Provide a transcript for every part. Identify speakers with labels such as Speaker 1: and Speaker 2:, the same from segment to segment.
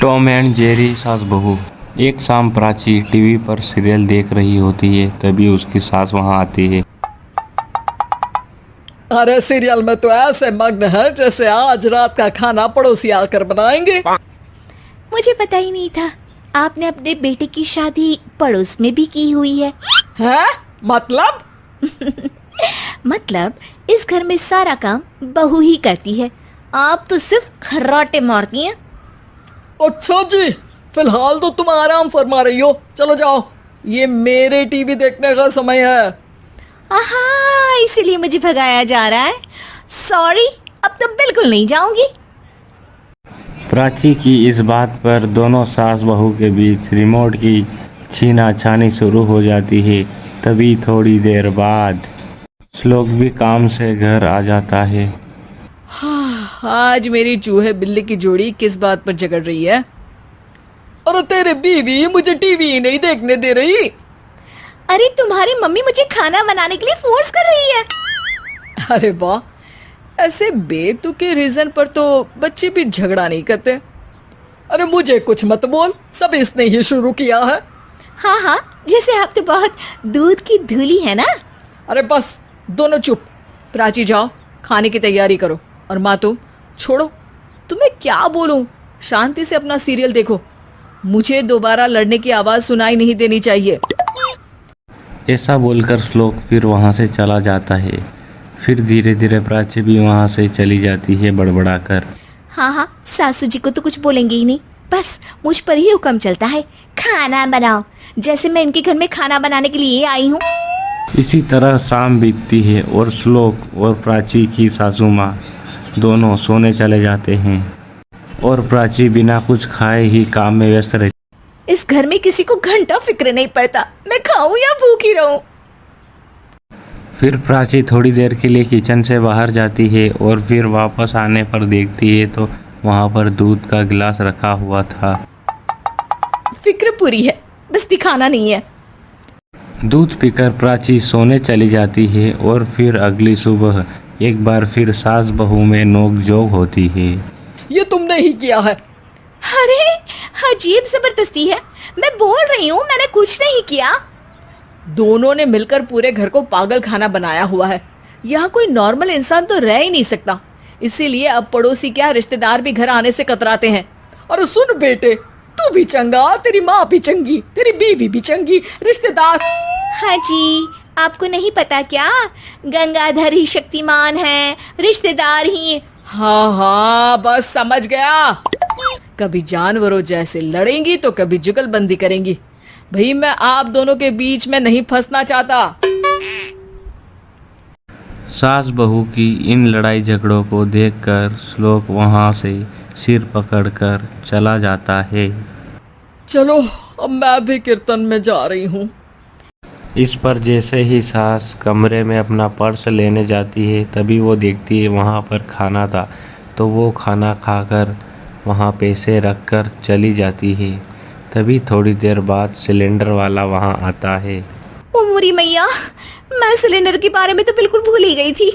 Speaker 1: Tom and Jerry सास बहू। एक शाम प्राची टीवी पर सीरियल देख रही होती है, तभी उसकी सास वहां आती है।
Speaker 2: अरे सीरियल में तो ऐसे मग्न है जैसे आज रात का खाना पड़ोसी आकर बनाएंगे।
Speaker 3: मुझे पता ही नहीं था आपने अपने बेटे की शादी पड़ोस में भी की हुई है।
Speaker 2: हैं? मतलब?
Speaker 3: मतलब इस घर में सारा काम बहू ही करती है, आप तो सिर्फ खर्राटे मारती हैं।
Speaker 2: अच्छा जी, फिलहाल तो तुम आराम फरमा रही हो, चलो जाओ, ये मेरे टीवी देखने का समय है।
Speaker 3: आहा, इसीलिए मुझे भगाया जा रहा है। सॉरी, अब तो बिल्कुल नहीं जाऊंगी।
Speaker 1: प्राची की इस बात पर दोनों सास बहू के बीच रिमोट की छीना छानी शुरू हो जाती है। तभी थोड़ी देर बाद श्लोक भी काम से घर आ जाता है।
Speaker 2: आज मेरी चूहे बिल्ली की जोड़ी किस बात पर झगड़ रही है? अरे तेरे बीवी मुझे टीवी ही नहीं देखने दे रही।
Speaker 3: अरे तुम्हारी मम्मी मुझे खाना बनाने के लिए फोर्स कर रही है।
Speaker 2: अरे वाह, ऐसे बेतुके रीजन पर तो बच्चे भी झगड़ा नहीं करते। अरे मुझे कुछ मत बोल, सब इसने ही शुरू किया है।
Speaker 3: हाँ हाँ, जैसे आप तो बहुत दूध की धूली है ना।
Speaker 2: अरे बस, दोनों चुप। प्राची जाओ, खाने की तैयारी करो। और माँ तुम छोड़ो, तुम्हें क्या बोलूं, शांति से अपना सीरियल देखो। मुझे दोबारा लड़ने की आवाज सुनाई नहीं देनी चाहिए।
Speaker 1: ऐसा बोलकर श्लोक फिर वहां से चला जाता है। फिर धीरे धीरे प्राची भी वहां से चली जाती है बड़बड़ाकर।
Speaker 3: हाँ हाँ, सासू जी को तो कुछ बोलेंगे ही नहीं, बस मुझ पर ही हुक्म चलता है, खाना बनाओ, जैसे मैं इनके घर में खाना बनाने के लिए आई हूँ।
Speaker 1: इसी तरह शाम बीतती है और श्लोक और प्राची की सासू माँ दोनों सोने चले जाते हैं और प्राची बिना कुछ खाए ही काम में व्यस्त रहती।
Speaker 3: इस घर में किसी को घंटा फिक्र नहीं पड़ता, मैं खाऊं या भूखी रहूं।
Speaker 1: फिर प्राची थोड़ी देर के लिए किचन से बाहर जाती है और फिर वापस आने पर देखती है तो वहाँ पर दूध का गिलास रखा हुआ था।
Speaker 3: फिक्र पूरी है, बस दिखाना नहीं है।
Speaker 1: दूध पीकर प्राची सोने चली जाती है और फिर अगली सुबह एक बार फिर सास बहू में नोक-झोंक होती है।
Speaker 2: ये तुमने ही किया है।
Speaker 3: अरे अजीब जबरदस्ती है, मैं बोल रही हूँ मैंने कुछ नहीं किया।
Speaker 2: दोनों ने मिलकर पूरे घर को पागल खाना बनाया हुआ है। यहाँ कोई नॉर्मल इंसान तो रह ही नहीं सकता, इसीलिए अब पड़ोसी क्या रिश्तेदार भी घर आने से कतराते हैं। और सुन बेटे, तू भी चंगा, तेरी माँ भी चंगी, तेरी बीवी भी चंगी, रिश्तेदार।
Speaker 3: हाँ जी, आपको नहीं पता क्या, गंगाधर ही शक्तिमान है, रिश्तेदार ही।
Speaker 2: हाँ हाँ, बस समझ गया। कभी जानवरों जैसे लड़ेंगी तो कभी जुगलबंदी करेंगी। भाई मैं आप दोनों के बीच में नहीं फंसना चाहता।
Speaker 1: सास बहू की इन लड़ाई झगड़ों को देखकर श्लोक वहां से सिर पकड़कर चला जाता है।
Speaker 2: चलो अब मैं भी कीर्तन में जा रही हूँ।
Speaker 1: इस पर जैसे ही सास कमरे में अपना पर्स लेने जाती है तभी वो देखती है वहाँ पर खाना था, तो वो खाना खाकर वहाँ पैसे रखकर चली जाती है। तभी थोड़ी देर बाद सिलेंडर वाला वहाँ आता है।
Speaker 3: ओ मुरी मैया, मैं सिलेंडर के बारे में तो बिल्कुल भूल ही गई थी।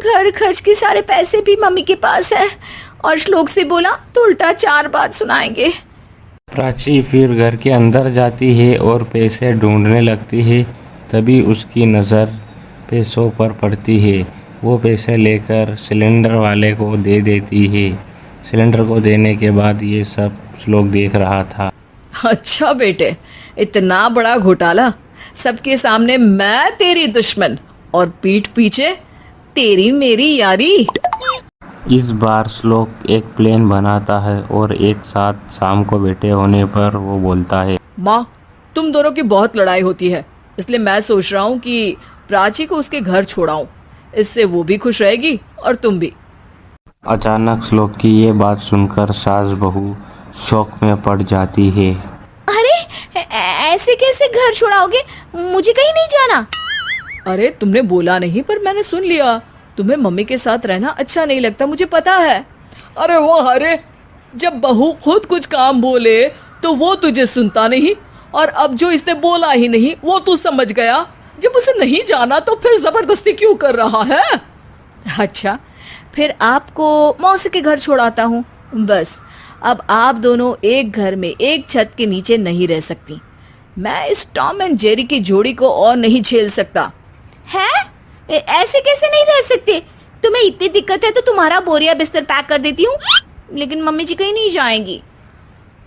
Speaker 3: घर खर्च के सारे पैसे भी मम्मी के पास है, और श्लोक से बोला तो उल्टा 4 बात सुनाएंगे।
Speaker 1: प्राची फिर घर के अंदर जाती है और पैसे ढूंढने लगती है। तभी उसकी नज़र पैसों पर पड़ती है। वो पैसे लेकर सिलेंडर वाले को दे देती है। सिलेंडर को देने के बाद ये सब श्लोक देख रहा था।
Speaker 2: अच्छा बेटे, इतना बड़ा घोटाला, सबके सामने मैं तेरी दुश्मन और पीठ पीछे तेरी मेरी यारी।
Speaker 1: इस बार श्लोक एक प्लान बनाता है और एक साथ शाम को बैठे होने पर वो बोलता है,
Speaker 2: माँ तुम दोनों की बहुत लड़ाई होती है, इसलिए मैं सोच रहा हूँ कि प्राची को उसके घर छोड़ाऊं। इससे वो भी खुश रहेगी और तुम भी।
Speaker 1: अचानक श्लोक की ये बात सुनकर सास बहू शौक में पड़ जाती है।
Speaker 3: अरे ऐसे कैसे घर छोड़ाओगे, मुझे कहीं नहीं जाना।
Speaker 2: अरे तुमने बोला नहीं पर मैंने सुन लिया, तुम्हें मम्मी के साथ रहना अच्छा नहीं लगता, मुझे पता है। अरे वाह, अरे जब बहू खुद कुछ काम बोले तो वो तुझे सुनता नहीं, और अब जो इसने बोला ही नहीं वो तू समझ गया। जब उसे नहीं जाना तो फिर जबरदस्ती क्यों कर रहा है? अच्छा, फिर आपको मौसी के घर छोड़ाता हूँ, बस अब आप दोनों एक घर में एक छत के नीचे नहीं रह सकती। मैं इस टॉम एंड जेरी की जोड़ी को और नहीं झेल सकता।
Speaker 3: है? ऐसे कैसे नहीं रह सकते? तुम्हें इतनी दिक्कत है तो तुम्हारा बोरिया बिस्तर पैक कर देती हूँ, लेकिन मम्मी जी कहीं नहीं जाएंगी।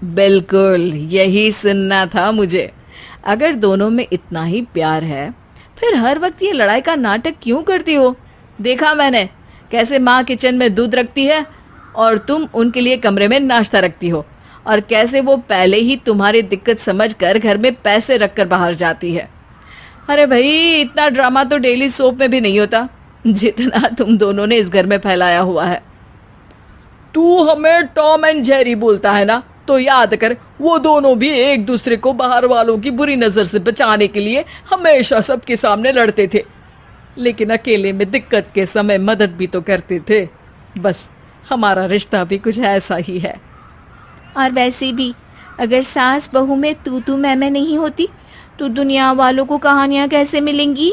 Speaker 2: बिल्कुल यही सुनना था मुझे। अगर दोनों में इतना ही प्यार है फिर हर वक्त ये लड़ाई का नाटक क्यों करती हो? देखा मैंने कैसे माँ किचन में दूध रखती है और तुम उनके लिए कमरे में नाश्ता रखती हो, और कैसे वो पहले ही तुम्हारी दिक्कत समझकर घर में पैसे रखकर बाहर जाती है। अरे भाई, इतना ड्रामा तो डेली सोप में भी नहीं होता जितना तुम दोनों ने इस घर में फैलाया हुआ है। तू हमें टॉम एंड जेरी बोलता है ना, तो याद कर वो दोनों भी एक दूसरे को बाहर वालों की बुरी नजर से बचाने के लिए हमेशा सबके सामने लड़ते थे, लेकिन अकेले में दिक्कत के समय मदद भी तो करते थे। बस हमारा रिश्ता भी कुछ ऐसा ही है।
Speaker 3: और वैसे भी अगर सास बहू में तू मैं नहीं होती तो दुनिया वालों को कहानियां कैसे मिलेंगी?